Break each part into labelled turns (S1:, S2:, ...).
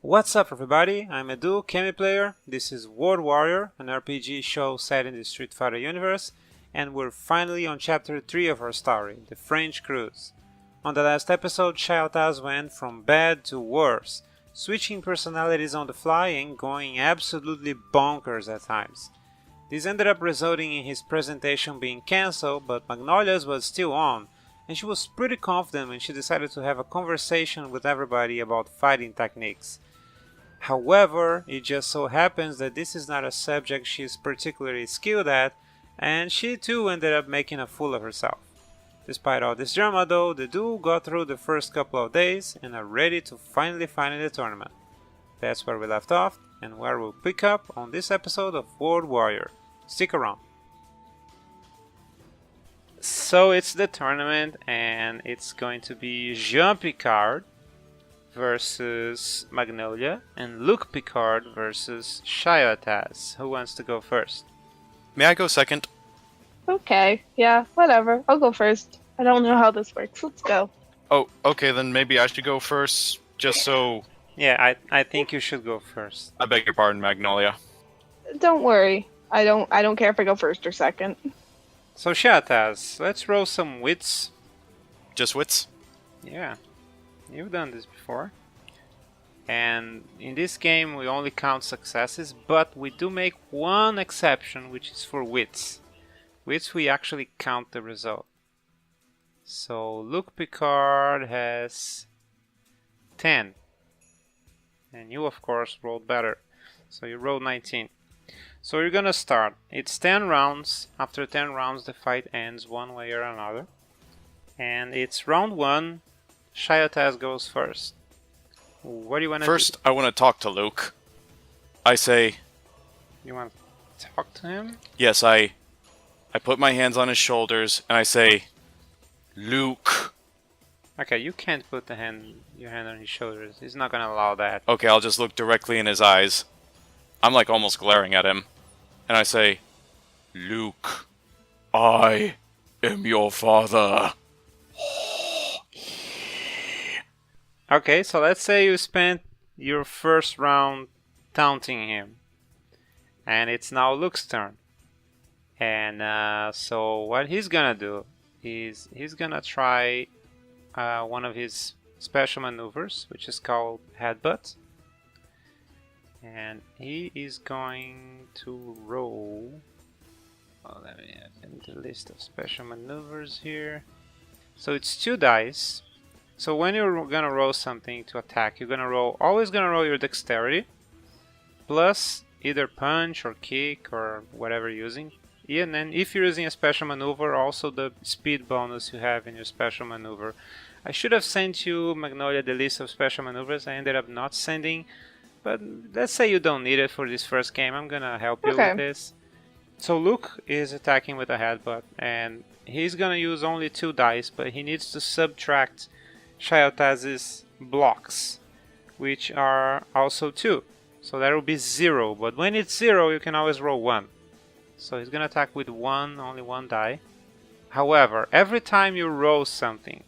S1: What's up everybody, I'm Edu, Cammyplayer, this is World Warrior, an RPG show set in the Street Fighter universe, and we're finally on chapter 3 of our story, the French Cruise. On the last episode, Shyotaz went from bad to worse, switching personalities on the fly and going absolutely bonkers at times. This ended up resulting in his presentation being cancelled, but Magnolia's was still on, and she was pretty confident when she decided to have a conversation with everybody about fighting techniques. However, it just so happens that this is not a subject she is particularly skilled at, and she too ended up making a fool of herself. Despite all this drama though, the duo got through the first couple of days and are ready to finally fight in the tournament. That's where we left off, and where we'll pick up on this episode of World Warrior. Stick around. So it's the tournament, and it's going to be Picard versus Magnolia, and Luke Picard versus Shyotaz. Who wants to go first?
S2: May I go second?
S3: Okay, yeah, whatever. I'll go first. I don't know how this works. Let's go.
S2: Oh, okay, then maybe I should go first, just so...
S1: Yeah, I think you should go first.
S2: I beg your pardon, Magnolia.
S3: Don't worry. I don't care if I go first or second.
S1: So Shyotaz, let's roll some wits.
S2: Just wits?
S1: Yeah, you've done this before. And in this game we only count successes, but we do make one exception, which is for wits. Wits we actually count the result. So Luke Picard has 10. And you of course rolled better. So you rolled 19. So you're gonna start. It's 10 rounds. After 10 rounds the fight ends one way or another. And it's round 1. Shyotaz goes first. What do you want to do?
S2: First, I want to talk to Luke. I say...
S1: You want to talk to him?
S2: Yes, I put my hands on his shoulders, and I say... Luke.
S1: Okay, you can't put your hand on his shoulders. He's not gonna allow that.
S2: Okay, I'll just look directly in his eyes. I'm like almost glaring at him. And I say... Luke, I am your father.
S1: Okay, so let's say you spent your first round taunting him. And it's now Luke's turn. And so what he's gonna do is he's gonna try one of his special maneuvers, which is called Headbutt. And he is going to roll... Well, let me have the list of special maneuvers here. So it's 2 dice. So when you're gonna roll something to attack, you're always gonna roll your dexterity plus either punch or kick or whatever you're using. And then if you're using a special maneuver, also the speed bonus you have in your special maneuver. I should have sent you, Magnolia, the list of special maneuvers. I ended up not sending, but let's say you don't need it for this first game. I'm gonna help you with this. So Luke is attacking with a headbutt, and he's gonna use only 2 dice, but he needs to subtract Shyotaz's blocks, which are also 2. So that will be 0, but when it's 0 you can always roll 1. So he's gonna attack with only one die. However, every time you roll something,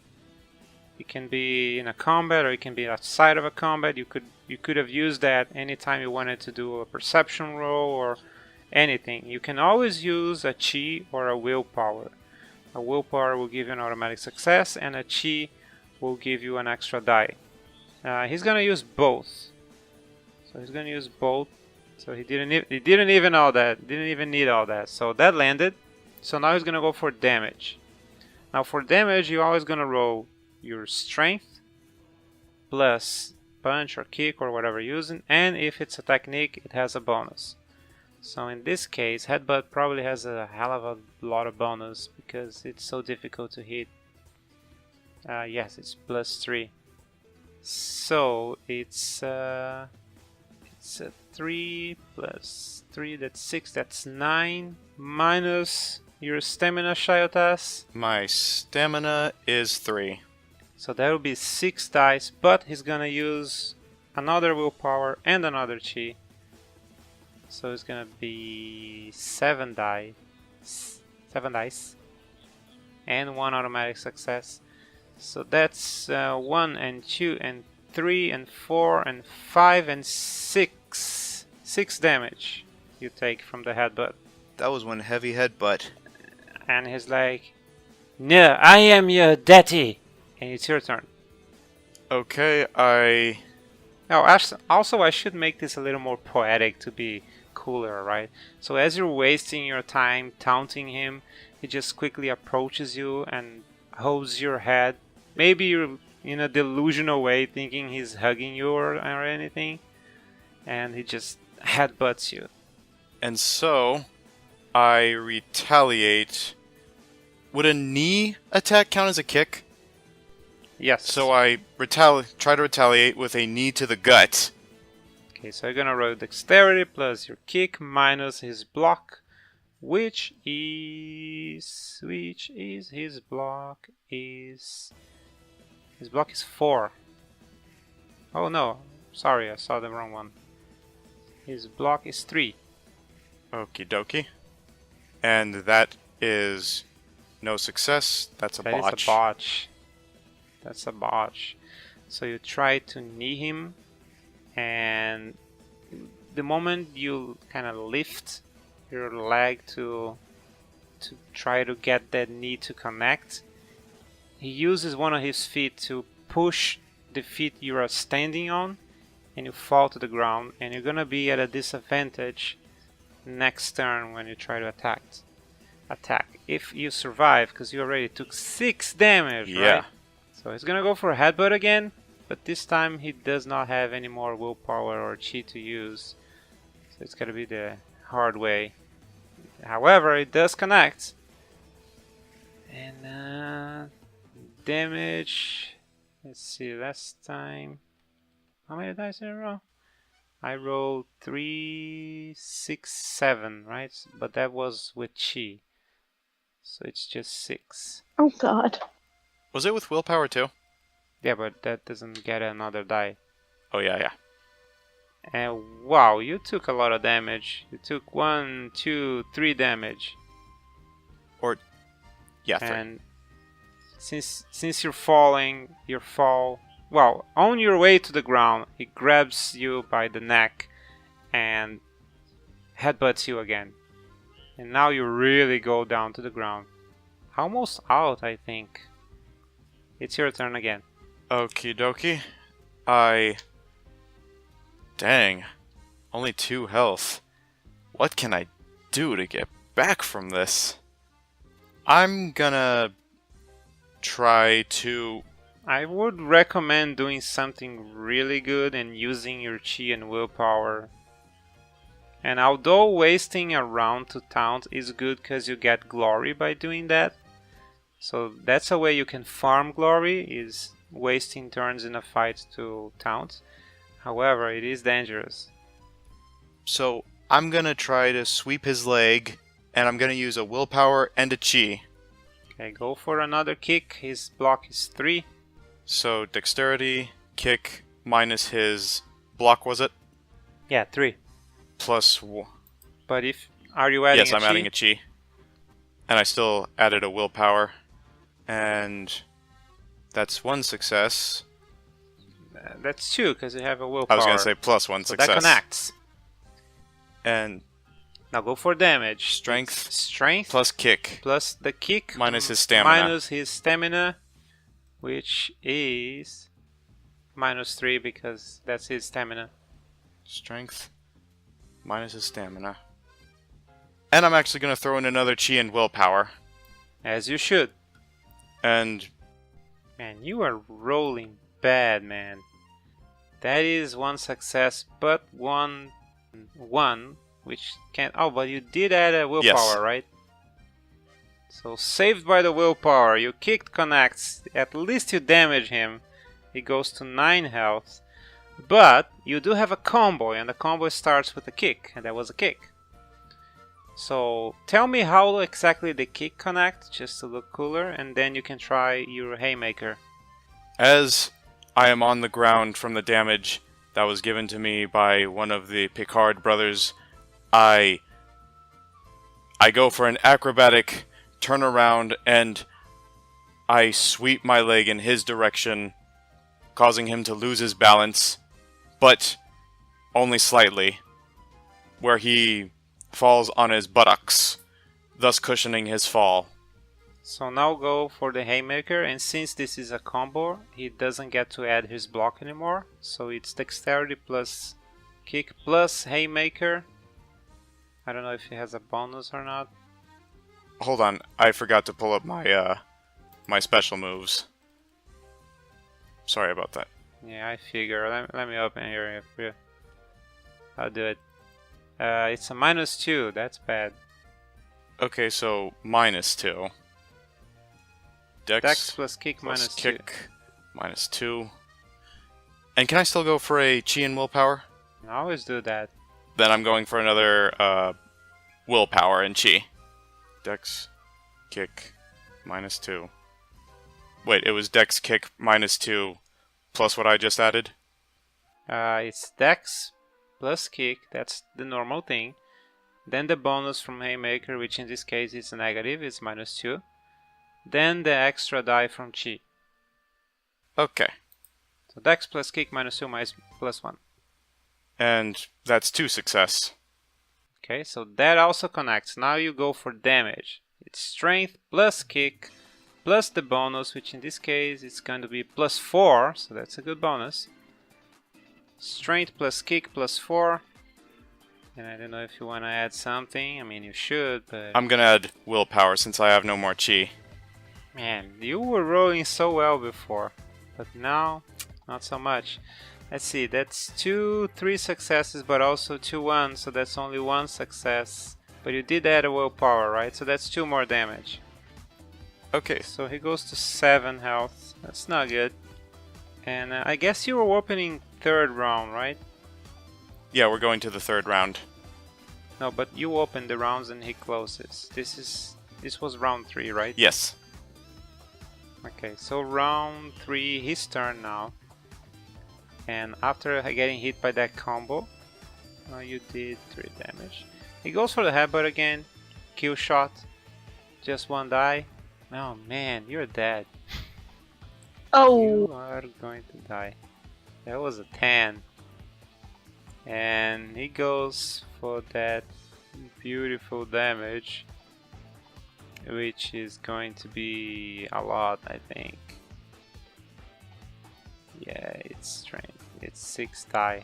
S1: it can be in a combat or it can be outside of a combat, you could have used that anytime you wanted to do a perception roll or anything. You can always use a chi or a willpower. A willpower will give you an automatic success, and a chi will give you an extra die. He's gonna use both. So he's gonna use both. So he didn't even know that. Didn't even need all that. So that landed. So now he's gonna go for damage. Now for damage, you're always gonna roll your strength plus punch or kick or whatever you're using, and if it's a technique, it has a bonus. So in this case, headbutt probably has a hell of a lot of bonus because it's so difficult to hit. Yes, it's +3. So it's a 3 plus 3, that's 6, that's 9, minus your stamina, Shyotaz.
S2: My stamina is 3.
S1: So that will be 6 dice, but he's gonna use another willpower and another chi. So it's gonna be 7 dice, and 1 automatic success. So that's 1 and 2 and 3 and 4 and 5 and 6. 6 damage you take from the headbutt.
S4: That was one heavy headbutt.
S1: And he's like, "No, I am your daddy." And it's your turn.
S2: Okay,
S1: Now, also, I should make this a little more poetic to be cooler, right? So as you're wasting your time taunting him, he just quickly approaches you and holds your head. Maybe you're in a delusional way thinking he's hugging you or anything. And he just headbutts you.
S2: And so, I retaliate. Would a knee attack count as a kick?
S1: Yes.
S2: So I try to retaliate with a knee to the gut.
S1: Okay, so you're gonna roll dexterity plus your kick minus his block, which is his block is 4. Oh no, sorry, I saw the wrong one. His block is 3.
S2: Okie dokie. And that is no success. That's a botch.
S1: That is a botch. That's a botch. So you try to knee him, and the moment you kind of lift your leg to try to get that knee to connect, he uses one of his feet to push the feet you are standing on, and you fall to the ground, and you're gonna be at a disadvantage next turn when you try to attack. If you survive, because you already took 6 damage,
S2: Yeah.
S1: right? So he's gonna go for a headbutt again, but this time he does not have any more willpower or chi to use. So it's gonna be the hard way. However, it does connect. And damage. Let's see, last time. How many dice did I roll? I rolled 3, 6, 7, right? But that was with chi. So it's just 6.
S3: Oh god.
S2: Was it with willpower too?
S1: Yeah, but that doesn't get another die.
S2: Oh yeah.
S1: And wow, you took a lot of damage. You took 1, 2, 3 damage.
S2: Yeah, 3.
S1: And since you're falling, well, on your way to the ground, he grabs you by the neck and headbutts you again. And now you really go down to the ground. Almost out, I think. It's your turn again.
S2: Okie dokie. Dang. Only 2 health. What can I do to get back from this? I'm gonna try to...
S1: I would recommend doing something really good and using your chi and willpower. And although wasting a round to taunt is good because you get glory by doing that, so that's a way you can farm glory, is wasting turns in a fight to taunt. However, it is dangerous.
S2: So, I'm gonna try to sweep his leg, and I'm gonna use a willpower and a chi.
S1: Okay, go for another kick. His block is 3.
S2: So, dexterity, kick, minus his block, was it?
S1: Yeah, 3.
S2: Plus...
S1: But are you adding
S2: Yes,
S1: a
S2: I'm
S1: chi?
S2: adding a chi. And I still added a willpower. And that's 1 success.
S1: That's 2, because you have a willpower.
S2: I was gonna say plus 1
S1: so
S2: success.
S1: that connects.
S2: And
S1: Now go for damage.
S2: Strength.
S1: Strength
S2: plus kick.
S1: plus the kick
S2: Minus his stamina.
S1: minus his stamina, which is minus 3 because that's his stamina.
S2: Strength minus his stamina. And I'm actually going to throw in another chi and willpower.
S1: As you should.
S2: And...
S1: Man, you are rolling bad, man. That is 1 success, but 1, which can't... Oh, but you did add a willpower,
S2: Yes.
S1: right? So, saved by the willpower. You kicked connects. At least you damage him. He goes to 9 health. But you do have a combo, and the combo starts with a kick, and that was a kick. So tell me how exactly the kick connect, just to look cooler, and then you can try your haymaker.
S2: As I am on the ground from the damage that was given to me by one of the Picard brothers, I go for an acrobatic turnaround and I sweep my leg in his direction, causing him to lose his balance, but only slightly, where he falls on his buttocks, thus cushioning his fall.
S1: So now go for the Haymaker, and since this is a combo, he doesn't get to add his block anymore. So it's Dexterity plus Kick plus Haymaker. I don't know if he has a bonus or not.
S2: Hold on, I forgot to pull up my my special moves. Sorry about that.
S1: Yeah, I figure. Let me open here. I'll do it. It's a -2. That's bad.
S2: Okay, so -2.
S1: Dex plus Kick
S2: plus
S1: -2.
S2: kick -2. And can I still go for a Chi and Willpower?
S1: I always do that.
S2: Then I'm going for another Willpower and Chi. Dex, kick, -2. Wait, it was Dex, kick, -2, plus what I just added?
S1: It's Dex plus Kick. That's the normal thing. Then the bonus from Haymaker, which in this case is negative, is -2. Then the extra die from Chi.
S2: Okay.
S1: So Dex plus Kick -2 minus +1.
S2: And that's 2 success.
S1: Okay, so that also connects. Now you go for damage. It's Strength plus Kick plus the bonus, which in this case is going to be +4, so that's a good bonus. Strength plus Kick +4. And I don't know if you want to add something. I mean, you should, but...
S2: I'm gonna add Willpower since I have no more Chi.
S1: Man, you were rolling so well before, but now, not so much. Let's see, that's 3 successes, but also 2 1s, so that's only 1 success. But you did add a Willpower, right? So that's 2 more damage.
S2: Okay.
S1: So he goes to 7 health. That's not good. And I guess you were opening 3rd round, right?
S2: Yeah, we're going to the 3rd round.
S1: No, but you open the rounds and he closes. This was round 3, right?
S2: Yes.
S1: Okay, so round 3, his turn now. And after getting hit by that combo, you did 3 damage. He goes for the headbutt again. Kill shot. Just 1 die. Oh man, you're dead.
S3: Oh.
S1: You are going to die. That was a 10. And he goes for that beautiful damage, which is going to be a lot, I think. Yeah, it's strength. It's 6 die.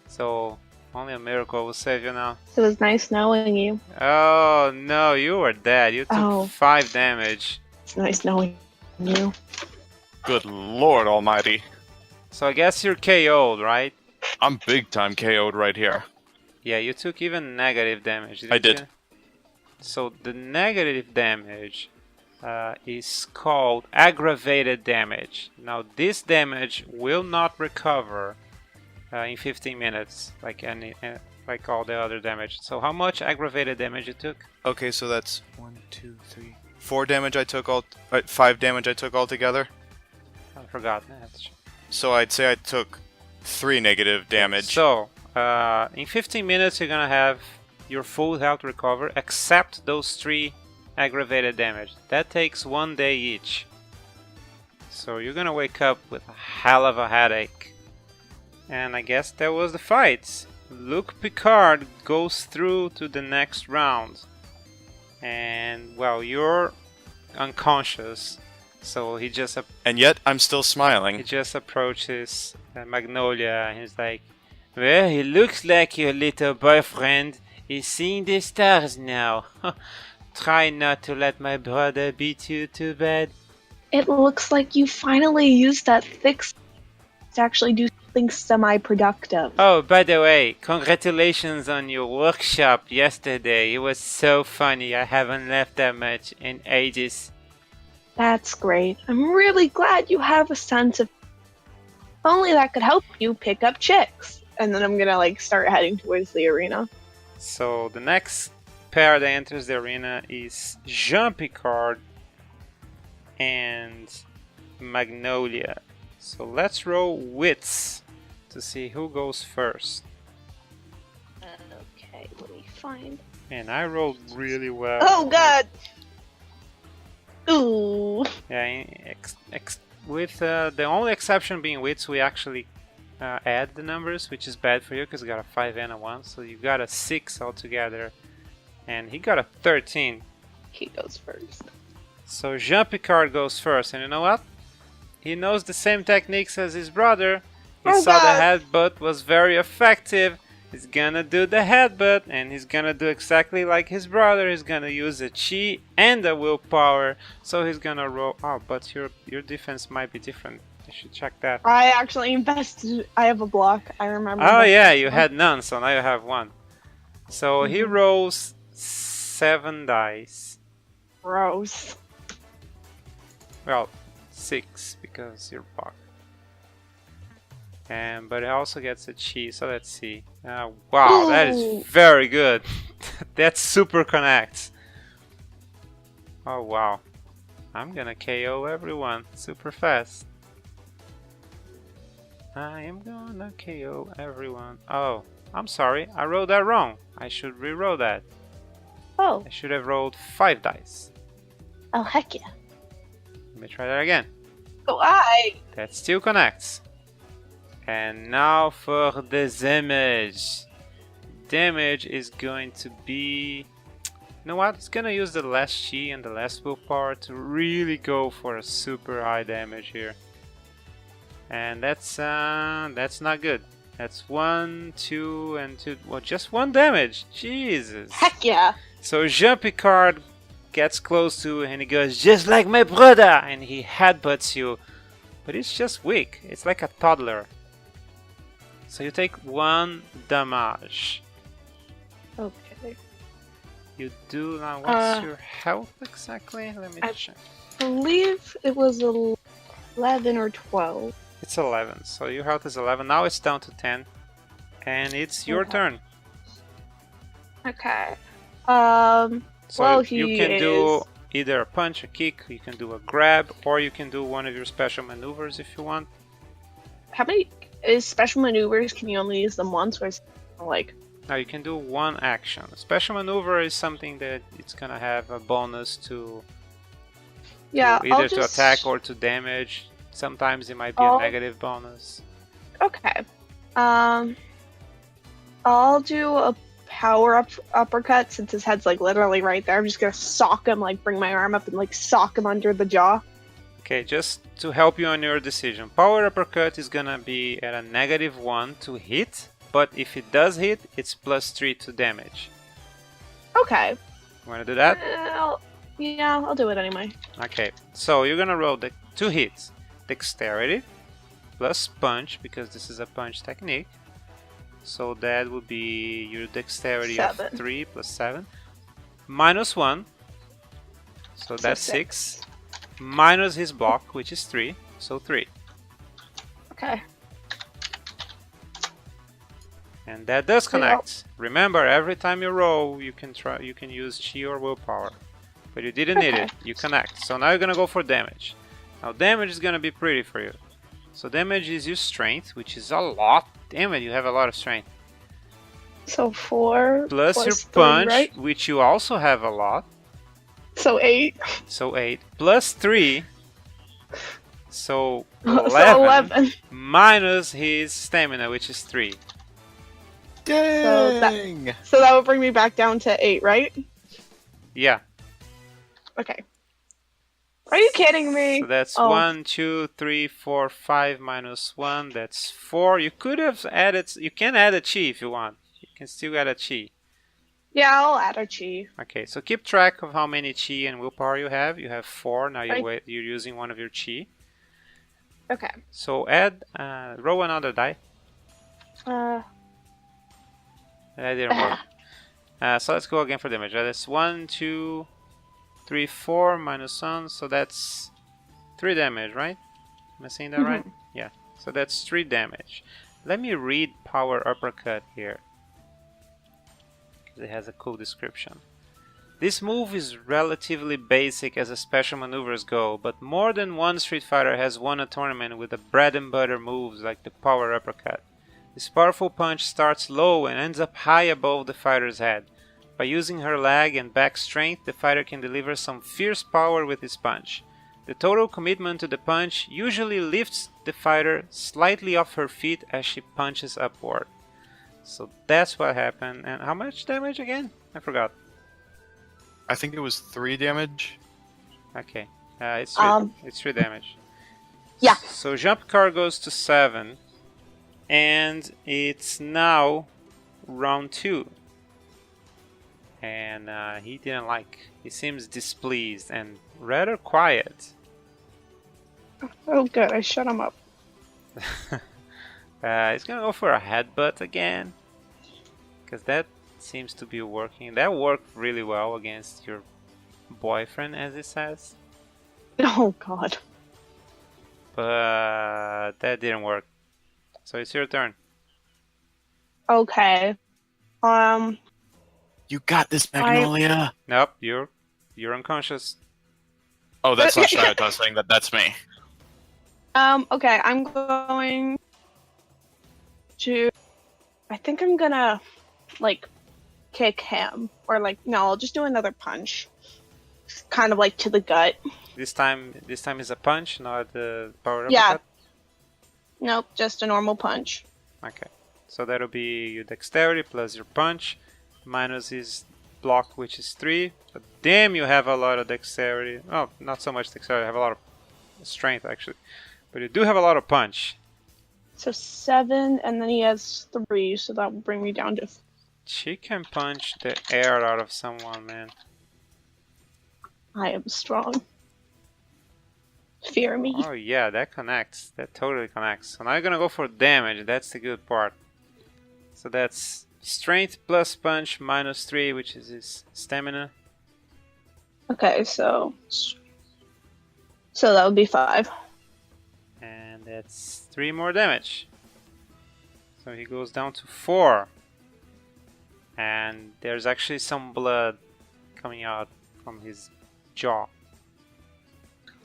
S1: So only a miracle will save you now.
S3: It was nice knowing you.
S1: Oh no, you were dead. You took
S3: Oh.
S1: 5 damage.
S3: It's nice knowing you.
S2: Good Lord Almighty.
S1: So I guess you're KO'd, right?
S2: I'm big time KO'd right here.
S1: Yeah, you took even negative damage.
S2: I did.
S1: You? So the negative damage is called aggravated damage. Now this damage will not recover in 15 minutes, like all the other damage. So how much aggravated damage you took?
S4: Okay, so that's 1, 2, 3, 4 damage I took 5 damage I took altogether.
S1: I forgot.
S2: So I'd say I took 3 negative damage.
S1: So in 15 minutes you're gonna have your full health recover, except those 3 aggravated damage. That takes 1 day each. So you're gonna wake up with a hell of a headache. And I guess that was the fight. Luke Picard goes through to the next round. And well, you're unconscious. So he just
S2: and yet I'm still smiling.
S1: approaches Magnolia and he's like, "Well, he looks like your little boyfriend is seeing the stars now. Try not to let my brother beat you too bad."
S3: It looks like you finally used that thick to actually do something semi-productive.
S1: Oh, by the way, congratulations on your workshop yesterday. It was so funny. I haven't laughed that much in ages.
S3: That's great. I'm really glad you have a sense of... If only that could help you pick up chicks. And then I'm gonna start heading towards the arena.
S1: So the next pair that enters the arena is Jean Picard and Magnolia. So let's roll wits to see who goes first.
S3: Okay, let me find...
S1: And I rolled really well.
S3: Oh god! Ooh.
S1: Yeah, with the only exception being wits, we actually add the numbers, which is bad for you because you got a 5 and a 1, so you got a 6 altogether, and he got a 13.
S3: He goes first.
S1: So Jean Picard goes first, and you know what? He knows the same techniques as his brother. He
S3: Oh,
S1: saw
S3: God.
S1: the headbutt was very effective. He's gonna do the headbutt, and he's gonna do exactly like his brother. He's gonna use a chi and a willpower. So he's gonna roll. Oh, but your defense might be different. You should check that.
S3: I actually invested. I have a block. I remember.
S1: Oh
S3: that.
S1: yeah, you had none, so now you have one. So he rolls 7 dice.
S3: Gross.
S1: Well, 6 because you're blocked. But it also gets a chi, so let's see. Wow, that is
S3: Ooh.
S1: very good. That super connects. Oh wow. I'm gonna KO everyone super fast. I am gonna KO everyone. Oh, I'm sorry, I rolled that wrong. I should re-roll that.
S3: Oh.
S1: I should have rolled 5 dice.
S3: Oh, heck yeah.
S1: Let me try that again.
S3: Oh, I.
S1: That still connects. And now for the damage. Damage is going to be... You know what? It's gonna use the last chi and the last willpower to really go for a super high damage here. And that's not good. That's 1, 2, and 2. Well, just 1 damage. Jesus.
S3: Heck yeah.
S1: So Jean Picard gets close to and he goes, just like my brother! And he headbutts you. But it's just weak. It's like a toddler. So you take 1 damage.
S3: Okay.
S1: You do now. What's your health exactly? Let me
S3: I
S1: check.
S3: believe it was 11 or 12.
S1: It's 11. So your health is 11. Now it's down to 10. And it's your
S3: Okay.
S1: turn.
S3: Okay.
S1: So
S3: well,
S1: you
S3: he
S1: can do
S3: is-
S1: either a punch, a kick, you can do a grab, or you can do one of your special maneuvers if you want.
S3: How many is special maneuvers? Can you only use them once, or is it like?
S1: Now you can do 1 action. A special maneuver is something that it's gonna have a bonus to
S3: Yeah,
S1: either
S3: I'll
S1: to
S3: just...
S1: attack or to damage. Sometimes it might be a
S3: I'll-
S1: negative bonus.
S3: Okay. I'll do a power uppercut since his head's like literally right there. I'm just gonna sock him, like bring my arm up and like sock him under the jaw.
S1: Okay, just to help you on your decision. Power uppercut is gonna be at a -1 to hit, but if it does hit, it's +3 to damage.
S3: Okay.
S1: You wanna do that?
S3: Yeah, I'll do it anyway.
S1: Okay, so you're gonna roll the 2 hits. Dexterity plus punch, because this is a punch technique. So that would be your dexterity
S3: 7.
S1: of 3 plus 7. -1. So that's 6. Minus his block, which is 3. So 3.
S3: Okay.
S1: And that does connect. Remember, every time you roll, you can use chi or willpower. But you didn't need it. You connect. So now you're gonna go for damage. Now damage is gonna be pretty for you. So damage is your strength, which is a lot. Damn it, you have a lot of strength.
S3: So 4
S1: Plus your
S3: 3,
S1: punch,
S3: right?
S1: which you also have a lot.
S3: So 8.
S1: So 8 plus 3. So
S3: So
S1: 11,
S3: 11.
S1: minus his stamina, which is 3.
S4: Dang!
S3: So that would bring me back down to 8, right?
S1: Yeah.
S3: Okay. Are you kidding me?
S1: So that's
S3: Oh.
S1: 1, 2, 3, 4, 5 minus 1. That's 4. You could have added. You can add a chi if you want. You can still add a chi.
S3: Yeah, I'll add a chi.
S1: Okay, so keep track of how many chi and willpower you have. You have 4. Now
S3: Right.
S1: you're using one of your chi.
S3: Okay.
S1: So roll another die. That didn't work. So let's go again for damage. That's 1, 2, 3, 4 minus 1. So that's 3 damage, right? Am I saying that right? Yeah. So that's 3 damage. Let me read Power Uppercut here, because it has a cool description. This move is relatively basic as a special maneuvers go, but more than one Street Fighter has won a tournament with the bread and butter moves like the Power Uppercut. This powerful punch starts low and ends up high above the fighter's head. By using her leg and back strength, the fighter can deliver some fierce power with his punch. The total commitment to the punch usually lifts the fighter slightly off her feet as she punches upward. So that's what happened. And how much damage again? I forgot.
S4: I think it was 3 damage.
S1: Okay. It's 3 damage.
S3: Yeah.
S1: So Jean-Picard goes to 7. And it's now round 2. And he didn't like. He seems displeased and rather quiet.
S3: Oh, good. I shut him up.
S1: He's gonna go for a headbutt again. Because that seems to be working. That worked really well against your boyfriend, as it says.
S3: Oh, God.
S1: But that didn't work. So it's your turn.
S3: Okay.
S2: You got this, Magnolia.
S1: Nope, you're unconscious.
S2: Oh, that's not Shyotaz saying that. That's me.
S3: Okay, I'm going to... I think I'm gonna, like, kick him. Or, like, no, I'll just do another punch. Kind of, like, to the gut.
S1: This time is a punch, not the power
S3: Yeah.
S1: uppercut?
S3: Nope, just a normal punch.
S1: Okay. So that'll be your dexterity plus your punch, minus his block, which is 3. But damn, you have a lot of dexterity. Oh, not so much dexterity, you have a lot of strength, actually. But you do have a lot of punch.
S3: So 7, and then he has 3, so that will bring me down to...
S1: She can punch the air out of someone, man.
S3: I am strong. Fear me.
S1: Oh yeah, that connects. That totally connects. So now you're gonna go for damage. That's the good part. So that's strength plus punch minus 3, which is his stamina.
S3: Okay, so that would be 5.
S1: And that's 3 more damage. So he goes down to 4. And there's actually some blood coming out from his jaw.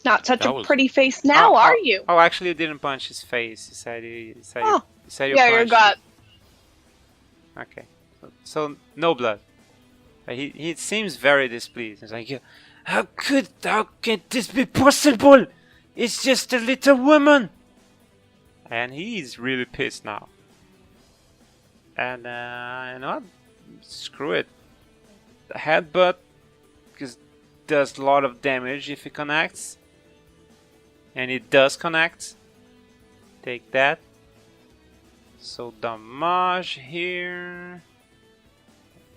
S3: Not such
S2: That
S3: a
S2: was-
S3: pretty face now, are you?
S1: Oh, actually, you didn't punch his face. You said you said
S3: Oh.
S1: you said you
S3: Yeah, your
S1: punched.
S3: gut.
S1: Okay, so no blood. He seems very displeased. He's like, how can this be possible? It's just a little woman. And he's really pissed now. And you know what? Screw it. The headbutt does a lot of damage if it connects. And it does connect. Take that. So damage here.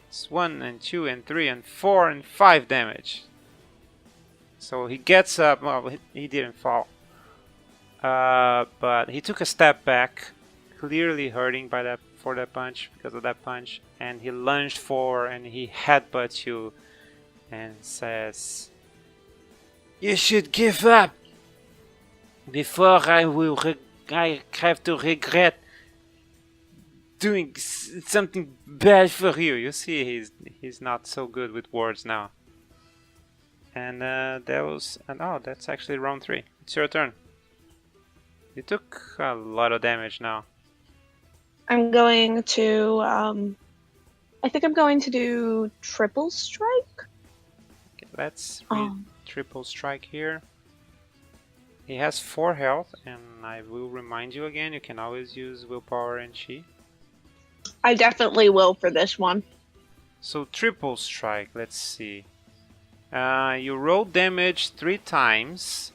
S1: It's 1 and 2 and 3 and 4 and 5 damage. So he gets up. Well, he didn't fall. But he took a step back, clearly hurting for that punch, because of that punch. And he lunged forward and he headbutts you and says, "You should give up before I have to regret doing something bad for you." You see, he's not so good with words now. And that's actually round 3. It's your turn. You took a lot of damage now.
S3: I'm going to, I think I'm going to do triple strike.
S1: Okay, let's read triple strike here. He has 4 health, and I will remind you again, you can always use willpower and chi.
S3: I definitely will for this one.
S1: So triple strike, let's see. You roll damage 3 times,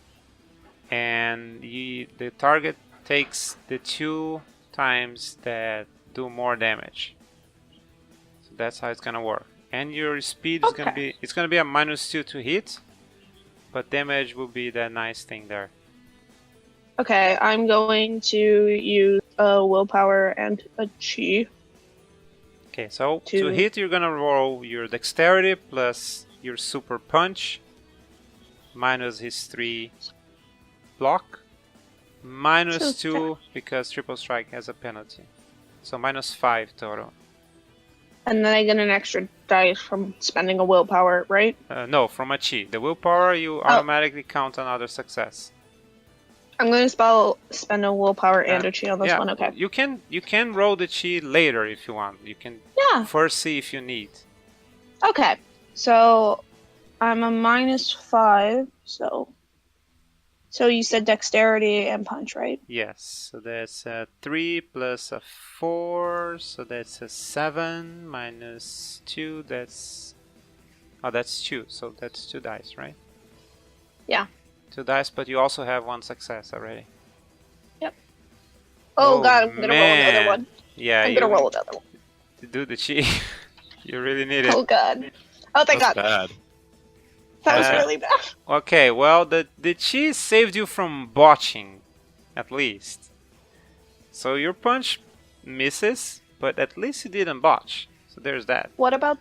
S1: and the target takes the 2 times that do more damage. So that's how it's gonna work. And your speed is gonna be a -2 to hit, but damage will be that nice thing there.
S3: Okay, I'm going to use a willpower and a chi.
S1: Okay, so to hit, you're gonna roll your dexterity plus your super punch minus his 3 block minus 2 because triple strike has a penalty. So -5 total.
S3: And then I get an extra dice from spending a willpower, right?
S1: No, from a chi. The willpower you automatically count another success.
S3: I'm going to spend a willpower and a chi on this one. Okay.
S1: You can roll the chi later if you want. You can first see if you need.
S3: Okay. So I'm a -5, so So you said dexterity and punch, right?
S1: Yes, so that's 3 plus a 4, so that's a 7 minus 2, that's... Oh, that's 2, so that's 2 dice, right?
S3: Yeah.
S1: 2 dice, but you also have 1 success already.
S3: Yep. Oh god, I'm gonna roll another
S1: man.
S3: one.
S1: Yeah,
S3: I'm gonna roll another one.
S1: to do the cheat. You really need it.
S3: Oh god. Oh thank
S2: That's
S3: god.
S2: bad.
S3: That was
S1: Uh,
S3: really bad.
S1: Okay, well, the cheese saved you from botching, at least. So your punch misses, but at least you didn't botch. So there's that.
S3: What about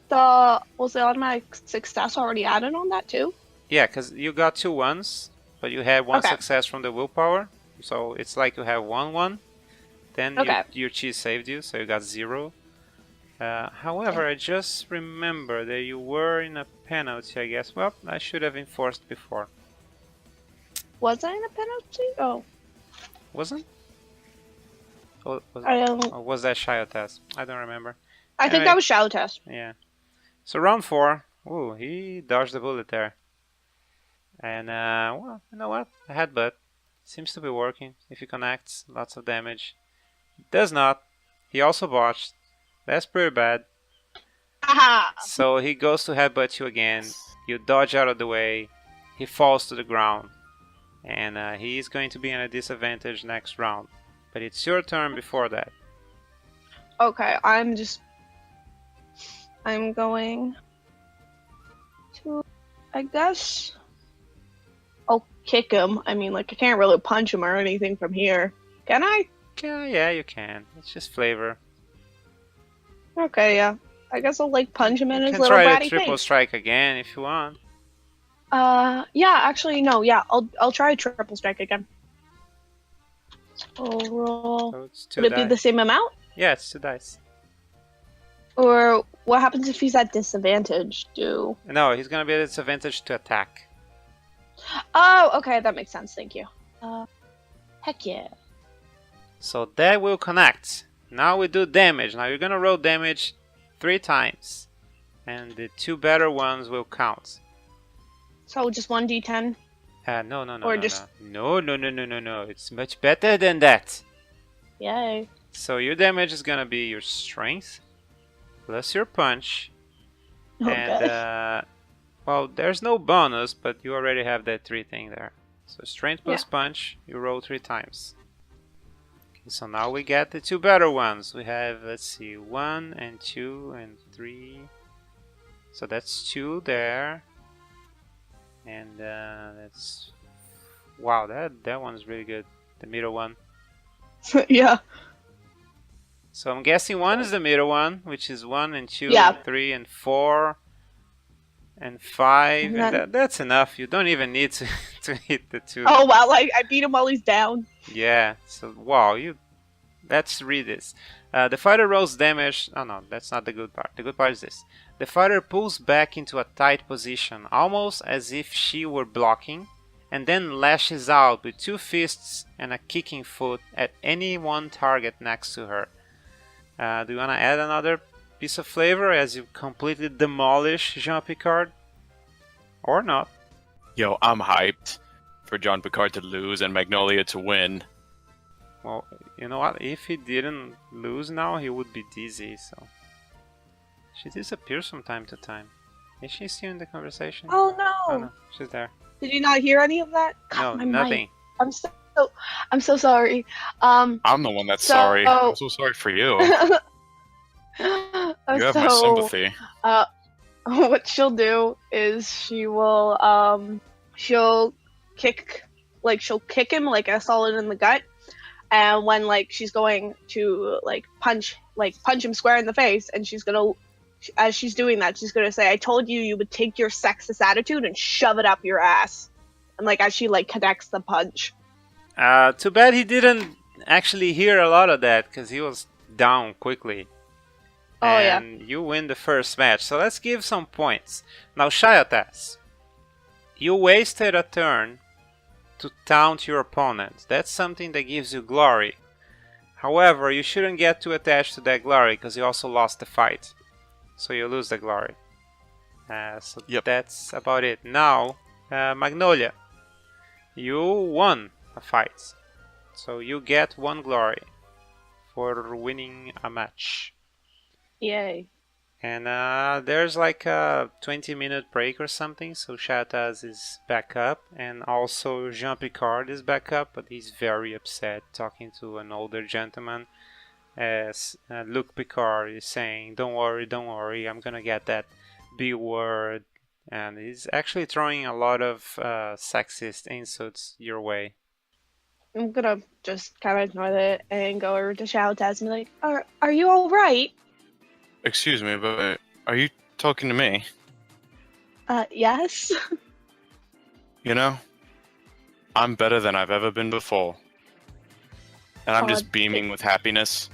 S3: was the automatic success already added on that too?
S1: Yeah, because you got 2 ones, but you had 1
S3: Okay.
S1: success from the willpower. So it's like you have 1-1. Then
S3: Okay.
S1: your cheese saved you, so you got 0. However, I just remember that you were in a penalty, I guess. Well, I should have enforced before.
S3: Was I in a penalty? Oh.
S1: Wasn't? Or was,
S3: I don't
S1: or was that Shyotaz? I don't remember.
S3: I think
S1: Anyway.
S3: that was Shadow Test.
S1: Yeah. So round 4. Ooh, he dodged the bullet there. And, well, you know what? A headbutt. Seems to be working. If he connects, lots of damage. Does not. He also botched. That's pretty bad.
S3: Aha!
S1: So he goes to headbutt you again. You dodge out of the way. He falls to the ground. And he's going to be in a disadvantage next round. But it's your turn before that.
S3: Okay, I'm going to, I guess, I'll kick him. I mean, like, I can't really punch him or anything from here. Can I?
S1: Yeah, you can. It's just flavor.
S3: Okay, yeah. I guess I'll, like, punch him in
S1: You
S3: his
S1: can
S3: little
S1: try
S3: bratty
S1: the triple
S3: face.
S1: strike again if you want.
S3: Yeah, actually, no, yeah. I'll try triple strike again. I'll roll.
S1: So it's 2
S3: Would it be
S1: dice.
S3: the same amount?
S1: Yeah, it's 2 dice.
S3: Or what happens if he's at disadvantage?
S1: No, he's gonna be at disadvantage to attack.
S3: Oh, okay, that makes sense. Thank you. Heck yeah.
S1: So that will connect. Now we do damage. Now you're gonna roll damage 3 times. And the 2 better ones will count.
S3: So just 1d10?
S1: No.
S3: Or just-
S1: No. It's much better than that.
S3: Yay.
S1: So your damage is gonna be your strength plus your punch.
S3: Okay.
S1: And well, there's no bonus, but you already have that 3 thing there. So strength plus punch, you roll 3 times. Okay, so now we get the 2 better ones. We have, let's see, 1 and 2 and 3. So that's 2 there. And that's... Wow, that one's really good. The middle one.
S3: Yeah.
S1: So I'm guessing 1 is the middle one, which is 1 and 2
S3: Yeah.
S1: and 3 and 4 and 5.
S3: And
S1: And
S3: then-
S1: that's enough. You don't even need to, to hit the 2.
S3: Oh wow, like I beat him while he's down.
S1: Yeah, so wow, let's read this. The fighter rolls damage. Oh no, that's not the good part. The good part is this. The fighter pulls back into a tight position, almost as if she were blocking, and then lashes out with 2 fists and a kicking foot at any one target next to her. Do you want to add another piece of flavor as you completely demolish Jean Picard? Or not?
S2: Yo, I'm hyped for John Picard to lose and Magnolia to win.
S1: Well, you know what? If he didn't lose now, he would be dizzy, so... She disappears from time to time. Is she still in the conversation?
S3: Oh no.
S1: Oh no, she's there.
S3: Did you not hear any of that?
S1: No,
S3: God, my
S1: nothing.
S3: mic. I'm so sorry.
S2: I'm the one that's
S3: So-
S2: sorry. I'm so sorry for you. You have my sympathy.
S3: What she'll do is she'll kick him like a solid in the gut, and when like she's going to punch him square in the face, and as she's doing that, she's gonna say, "I told you you would take your sexist attitude and shove it up your ass," and as she connects the punch.
S1: Too bad he didn't actually hear a lot of that, because he was down quickly.
S3: Oh, yeah.
S1: And you win the first match, so let's give some points. Now, Shyotaz, you wasted a turn to taunt your opponent. That's something that gives you glory. However, you shouldn't get too attached to that glory, because you also lost the fight. So you lose the glory. So
S2: Yep.
S1: That's about it. Now, Magnolia, You won a fight. So you get 1 glory for winning a match.
S3: Yay.
S1: And there's like a 20-minute break or something, so Shyotaz is back up, and also Jean Picard is back up, but he's very upset talking to an older gentleman. As Luke Picard is saying, don't worry, I'm gonna get that B word. And he's actually throwing a lot of sexist insults your way.
S3: I'm gonna just kind of ignore that and go over to Shyotaz and be like, are you alright?
S2: Excuse me, but are you talking to me?
S3: Yes.
S2: You know, I'm better than I've ever been before. And I'm just beaming with happiness.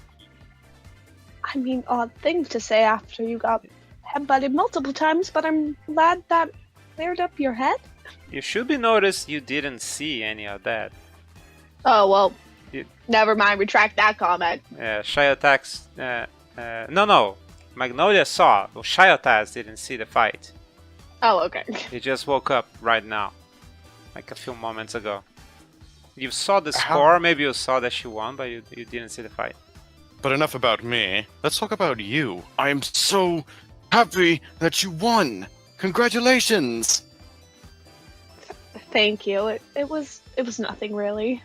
S3: I mean, odd thing to say after you got headbutted multiple times, but I'm glad that cleared up your head.
S1: You should be noticed you didn't see any of that.
S3: Oh, well, never mind, retract that comment.
S1: Shyotaz, no, Magnolia saw. Well, Shyotaz didn't see the fight.
S3: Oh, okay.
S1: He just woke up right now, like a few moments ago. You saw the score, maybe you saw that she won, but you didn't see the fight.
S2: But enough about me. Let's talk about you. I am so happy that you won. Congratulations.
S3: Thank you. It was nothing really.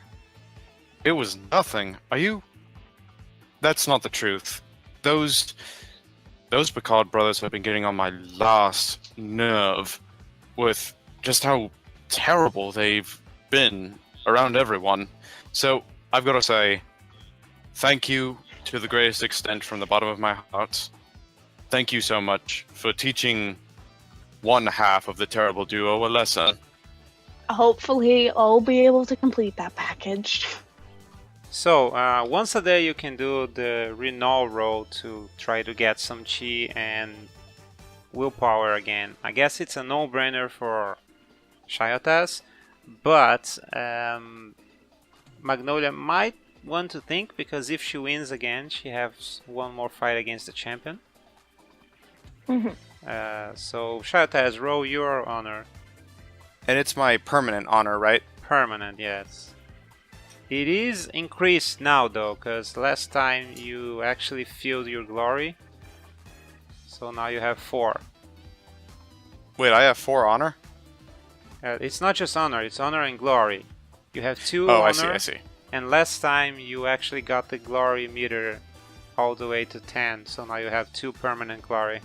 S2: It was nothing. Are you? That's not the truth. Those Picard brothers have been getting on my last nerve with just how terrible they've been around everyone. So I've got to say, thank you to the greatest extent from the bottom of my heart. Thank you so much for teaching one half of the terrible duo a lesson.
S3: Hopefully, I'll be able to complete that package.
S1: So, once a day you can do the renewal roll to try to get some chi and willpower again. I guess it's a no-brainer for Shyotaz, but Magnolia might want to think, because if she wins again, she has one more fight against the champion. So, Shyotaz, roll your honor.
S4: And it's my permanent honor, right?
S1: Permanent, yes. It is increased now though, because last time you actually filled your glory. So now you have 4.
S4: Wait, I have 4 honor?
S1: It's not just honor, it's honor and glory. You have 2
S2: Oh,
S1: honor.
S2: I see.
S1: And last time you actually got the glory meter all the way to 10. So now you have 2 permanent glory.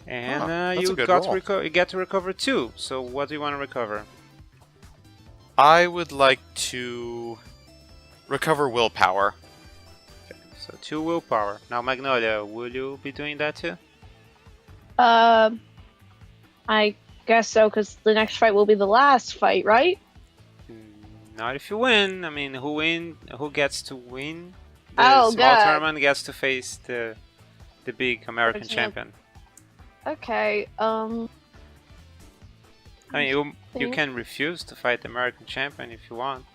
S1: And you get to recover 2. So what do you want to recover?
S4: I would like to recover willpower.
S1: Okay, so 2 willpower. Now Magnolia, will you be doing that too?
S3: I guess so, because the next fight will be the last fight, right?
S1: Not if you win. I mean, who gets to win?
S3: Oh,
S1: The small
S3: God.
S1: tournament gets to face the big American champion.
S3: Okay,
S1: I mean, you can refuse to fight the American champion if you want.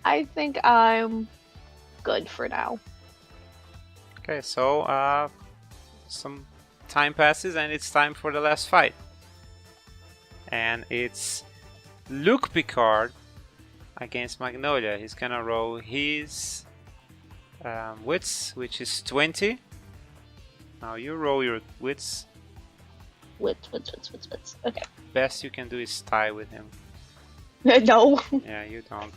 S3: I think I'm good for now.
S1: Okay, so some time passes and it's time for the last fight. And it's Luke Picard against Magnolia. He's gonna roll his wits, which is 20. Now you roll your wits.
S3: Wits. Okay.
S1: Best you can do is tie with him.
S3: No.
S1: Yeah, you don't.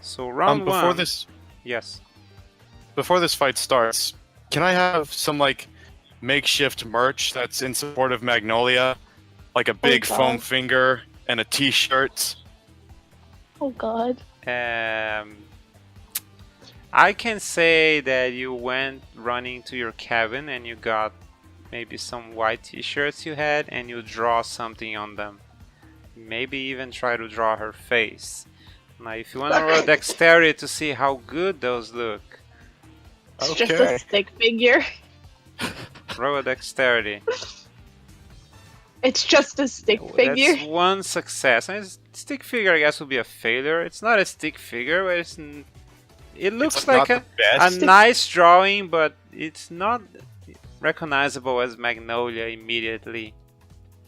S1: So round
S2: before
S1: one.
S2: this
S1: Yes.
S2: Before this fight starts, can I have some like makeshift merch that's in support of Magnolia, like a big
S3: God.
S2: foam finger and a T-shirt?
S3: Oh God.
S1: I can say that you went running to your cabin and you got maybe some white t-shirts you had and you draw something on them. Maybe even try to draw her face. Now if you want to roll dexterity to see how good those look,
S3: It's just a stick figure.
S1: roll a dexterity.
S3: It's just a stick figure.
S1: That's one success. And stick figure I guess would be a failure. It's not a stick figure, but it looks like
S2: not
S1: a
S2: the best.
S1: nice drawing, but it's not recognizable as Magnolia immediately.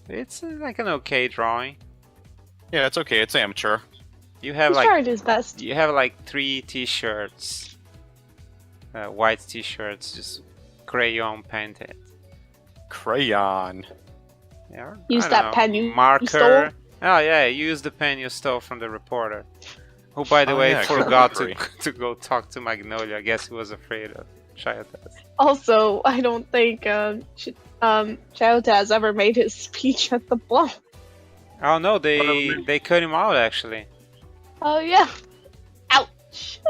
S1: It's like an okay drawing.
S2: Yeah, it's okay. It's amateur.
S1: You have
S3: He's
S1: like
S3: trying his best.
S1: you have like 3 t-shirts, white t-shirts, just crayon painted.
S2: Crayon.
S1: Yeah.
S3: Use
S1: I don't
S3: that
S1: know,
S3: pen you
S1: marker.
S3: stole?
S1: Oh yeah, use the pen you stole from the reporter. Who, by the
S2: Oh,
S1: way,
S2: yeah,
S1: forgot
S2: crockery.
S1: to go talk to Magnolia. I guess he was afraid of Shyotaz.
S3: Also, I don't think Shyotaz ever made his speech at the ball.
S1: Oh no, they cut him out actually.
S3: Oh yeah. Ouch.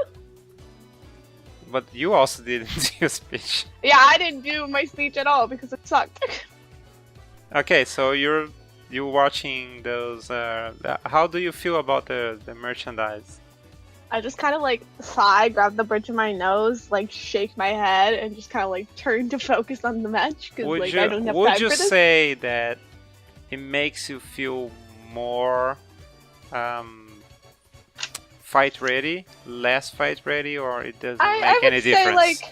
S1: But you also didn't do your speech.
S3: Yeah, I didn't do my speech at all because it sucked.
S1: Okay, so you're watching those. How do you feel about the merchandise?
S3: I just kind of like sigh, grab the bridge of my nose, like shake my head, and just kind of like turn to focus on the match because
S1: Would
S3: like
S1: you
S3: I don't have
S1: would
S3: time
S1: you
S3: for this.
S1: say that it makes you feel more fight ready, less fight ready, or it doesn't make any difference?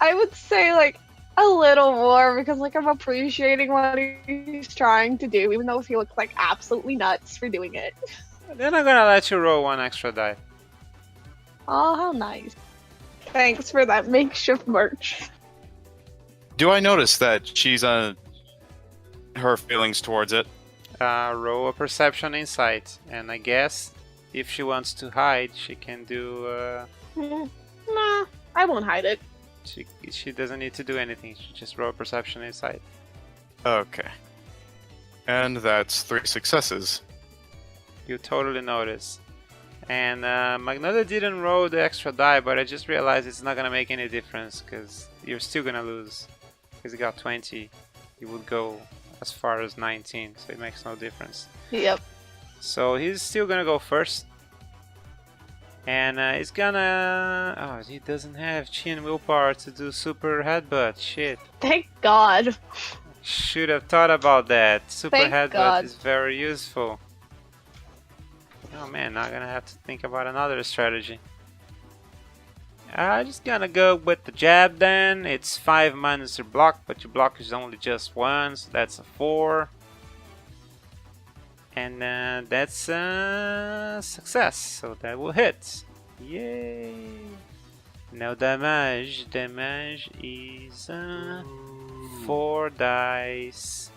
S3: I would say like a little more because like I'm appreciating what he's trying to do, even though he looks like absolutely nuts for doing it.
S1: Then I'm gonna let you roll 1 extra die.
S3: Oh, how nice! Thanks for that makeshift merch.
S2: Do I notice that she's her feelings towards it?
S1: Roll a perception insight, and I guess if she wants to hide, she can do.
S3: Nah, I won't hide it.
S1: She doesn't need to do anything. She just roll a perception insight.
S2: Okay. And that's 3 successes.
S1: You totally notice. And Magnolia didn't roll the extra die, but I just realized it's not gonna make any difference because you're still gonna lose. Because he got 20, he would go as far as 19, so it makes no difference.
S3: Yep.
S1: So he's still gonna go first. And he's gonna... Oh, he doesn't have chi and willpower to do super headbutt. Shit.
S3: Thank God.
S1: Should have thought about that. Super
S3: Thank
S1: headbutt
S3: God.
S1: is very useful. Oh man, now I'm gonna have to think about another strategy. I'm just gonna go with the jab then. It's 5 minus your block, but your block is only just 1, so that's a 4. And that's a success, so that will hit. Yay! Now damage. Damage is 4 dice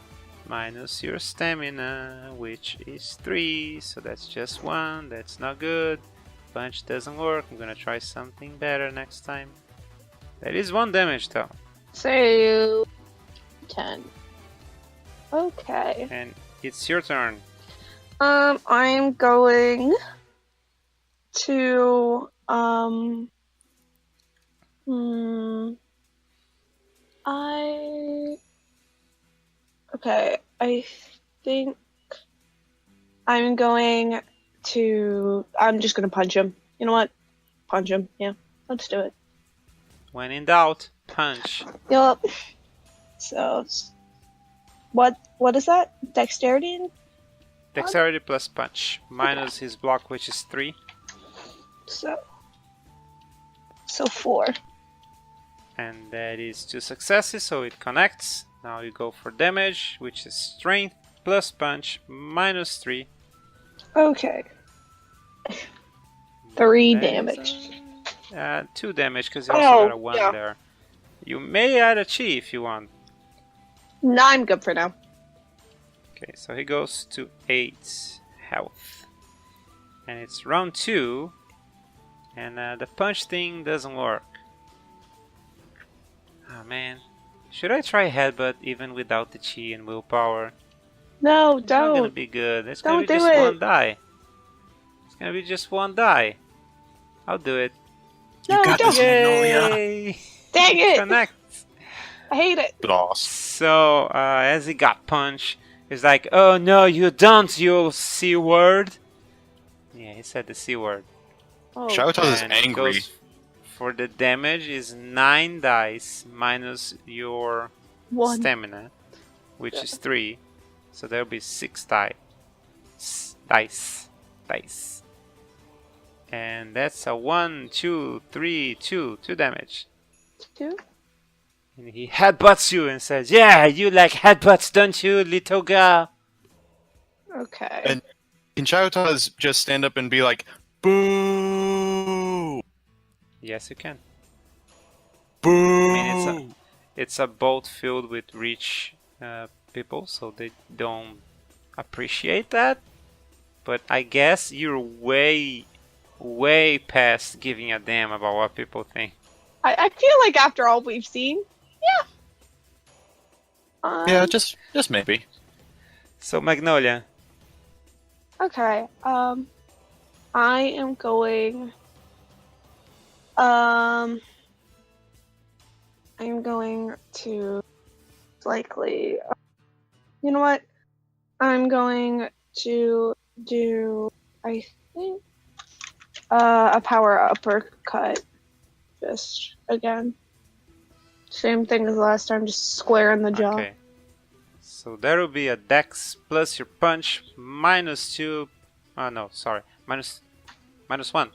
S1: minus your stamina, which is 3, so that's just 1. That's not good. Punch doesn't work. I'm gonna try something better next time. That is 1 damage though.
S3: So 10. Okay.
S1: And it's your turn.
S3: I'm going to I think I'm going to I'm just gonna punch him. You know what? Punch him, yeah. Let's do it.
S1: When in doubt, punch.
S3: Yup. So what is that? Dexterity?
S1: Dexterity plus punch. Minus his block, which is 3.
S3: So 4.
S1: And that is 2 successes, so it connects. Now you go for damage, which is strength plus punch minus 3.
S3: Okay. 3
S1: That is,
S3: damage.
S1: 2 damage because you also got a 1
S3: yeah.
S1: there. You may add a chi if you want.
S3: No, I'm good for now.
S1: Okay, so he goes to 8 health. And it's round 2. And the punch thing doesn't work. Oh man. Should I try headbutt even without the chi and willpower?
S3: No,
S1: It's not gonna
S3: don't.
S1: be good. It's gonna
S3: Don't
S1: be
S3: do
S1: just
S3: it.
S1: 1 die. It's gonna be just 1 die. I'll do it.
S3: No,
S2: got
S3: don't.
S2: this. Magnolia.
S1: Yay!
S3: Dang it!
S1: Connect.
S3: I hate it.
S2: Boss.
S1: So as he got punched, he's like, "Oh no, you don't, you C word." Yeah, he said the C word.
S3: Oh,
S2: Shyotaz is
S1: And it
S2: angry.
S1: goes for the damage is 9 dice minus your
S3: 1.
S1: stamina, which is 3. So there'll be 6 dice. And that's a 1, 2, 3, 2 damage.
S3: 2.
S1: And he headbutts you and says, "Yeah, you like headbutts, don't you, little girl?"
S3: Okay.
S4: And can Shyotaz just stand up and be like, "Boo!
S1: Yes, you can.
S4: Boo!"
S1: I mean, it's a boat filled with rich people, so they don't appreciate that. But I guess you're way past giving a damn about what people think.
S3: I feel like after all we've seen, yeah.
S4: Yeah, just maybe.
S1: So Magnolia,
S3: Okay. I am going. I'm going to likely. You know what? I'm going to do. I think a power uppercut. Just again. Same thing as last time, just square in the jaw.
S1: okay. So there will be a dex plus your punch minus 2. Oh no, sorry, minus 1.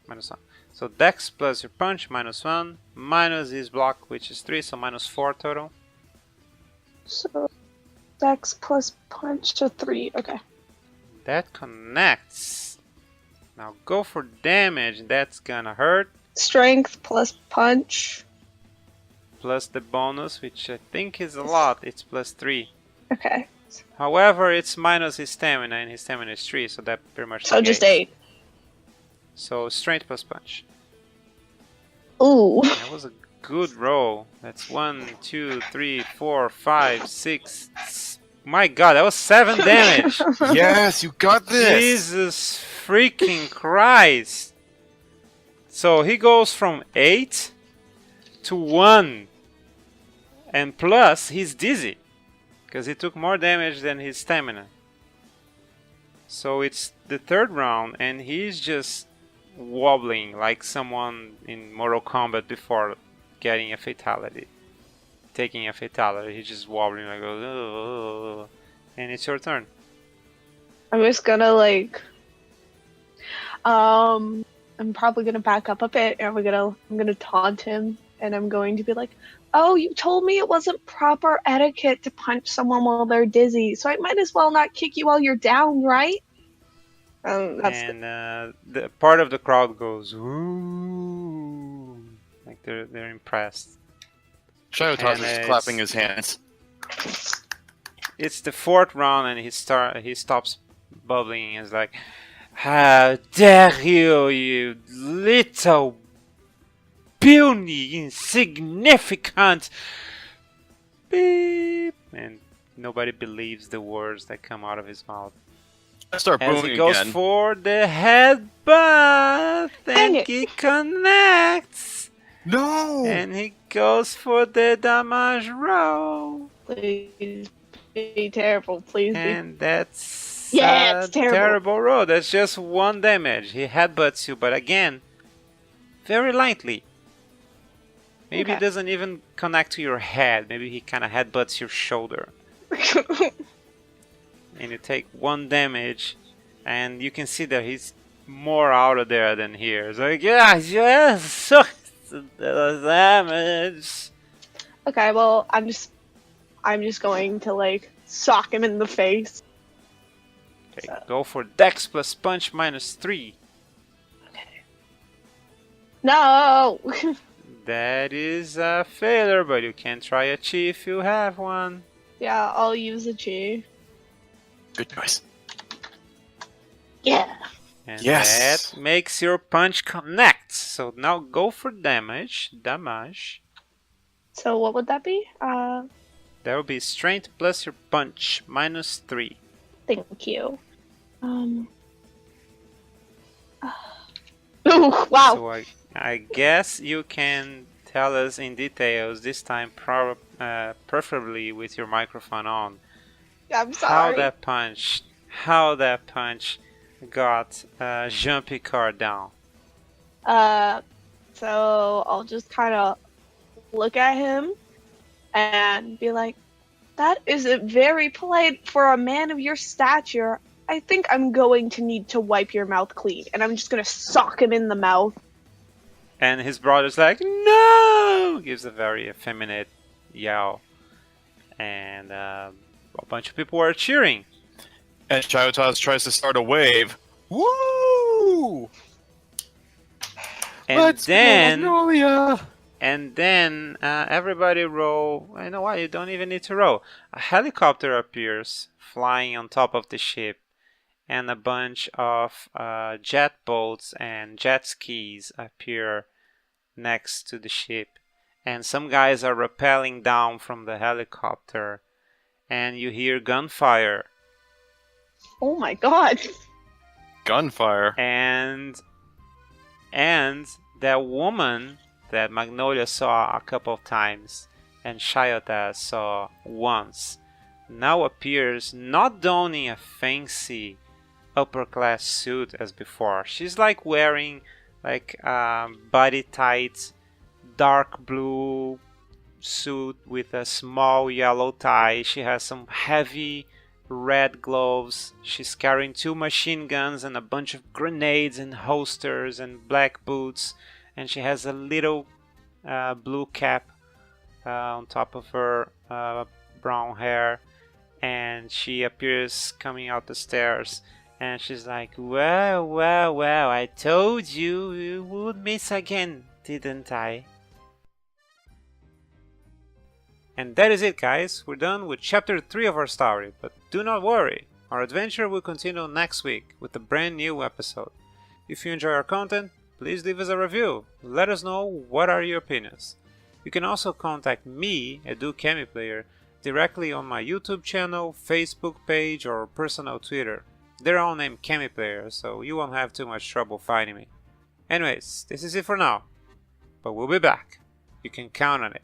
S1: Minus 1. So dex plus your punch minus 1 minus his block, which is 3, so minus 4 total.
S3: So dex plus punch to 3. Okay.
S1: That connects. Now go for damage. That's gonna hurt.
S3: Strength plus punch.
S1: Plus the bonus, which I think is a lot. It's plus 3.
S3: Okay.
S1: However, it's minus his stamina, and his stamina is 3, so that pretty much
S3: So just
S1: negates.
S3: 8.
S1: So strength plus punch.
S3: Ooh.
S1: That was a good roll. That's 1, 2, 3, 4, 5, 6. My God, that was 7 damage.
S4: Yes, you got this.
S1: Jesus freaking Christ! So he goes from 8 to 1, and plus he's dizzy because he took more damage than his stamina. So it's the third round, and he's just wobbling like someone in Mortal Kombat before getting a fatality, taking a fatality. He's just wobbling like, "Ugh." And it's your turn.
S3: I'm just gonna like. I'm probably gonna back up a bit, and I'm gonna taunt him, and I'm going to be like, "Oh, you told me it wasn't proper etiquette to punch someone while they're dizzy, so I might as well not kick you while you're down, right?" That's
S1: And the part of the crowd goes, "Ooh," like they're impressed.
S4: Shyotaz
S1: And
S4: is clapping his hands.
S1: It's the fourth round, and he stops bubbling and is like, "How dare you, you little puny, insignificant beep!" And nobody believes the words that come out of his mouth.
S4: I start
S1: As
S4: booming
S1: he goes
S4: again.
S1: for the headbutt,
S3: Dang
S1: and
S3: it.
S1: he connects.
S4: No.
S1: And he goes for the damage roll.
S3: please be terrible, please be.
S1: And that's
S3: Yeah,
S1: a
S3: it's terrible.
S1: roll. That's just 1 damage. He headbutts you, but again, very lightly. Maybe
S3: Okay.
S1: it doesn't even connect to your head. Maybe he kind of headbutts your shoulder. And you take 1 damage, and you can see that he's more out of there than here. It's like, yes, so damage.
S3: Okay, well, I'm just going to like sock him in the face.
S1: Okay, go for dex plus punch minus 3.
S3: No.
S1: That is a failure, but you can try a chi if you have one.
S3: Yeah, I'll use a chi.
S4: Good choice.
S3: Yeah.
S1: And
S4: Yes.
S1: that makes your punch connect. So now go for damage.
S3: So what would that be?
S1: That will be strength plus your punch minus 3.
S3: Thank you. Ooh, wow.
S1: So I guess you can tell us in details this time, preferably with your microphone on,
S3: I'm
S1: how
S3: sorry.
S1: that punch got Jean Picard down.
S3: So I'll just kind of look at him and be like, "That isn't very polite for a man of your stature. I think I'm going to need to wipe your mouth clean." And I'm just gonna sock him in the mouth.
S1: And his brother's like, no! Gives a very effeminate yell. And a bunch of people are cheering.
S2: And Shyotaz tries to start a wave. Woo!
S1: And
S2: Let's
S1: then,
S2: go, Magnolia!
S1: and then everybody roll. You know what? You don't even need to roll. A helicopter appears, flying on top of the ship, and a bunch of jet boats and jet skis appear next to the ship. And some guys are rappelling down from the helicopter, and you hear gunfire.
S3: Oh my god.
S2: Gunfire.
S1: And that woman that Magnolia saw a couple of times and Shyotaz saw once now appears, not donning a fancy upper class suit as before. She's like wearing like body tight dark blue suit with a small yellow tie. She has some heavy red gloves. She's carrying 2 machine guns and a bunch of grenades and holsters and black boots, and she has a little blue cap on top of her brown hair, and she appears coming out the stairs, and she's like, well, I told you you would miss again, didn't I? And that is it, guys. We're done with chapter 3 of our story, but do not worry, our adventure will continue next week with a brand new episode. If you enjoy our content, please leave us a review. Let us know what are your opinions. You can also contact me, Cammyplayer, directly on my YouTube channel, Facebook page, or personal Twitter. They're all named Cammyplayer, so you won't have too much trouble finding me. Anyways, this is it for now, but we'll be back. You can count on it.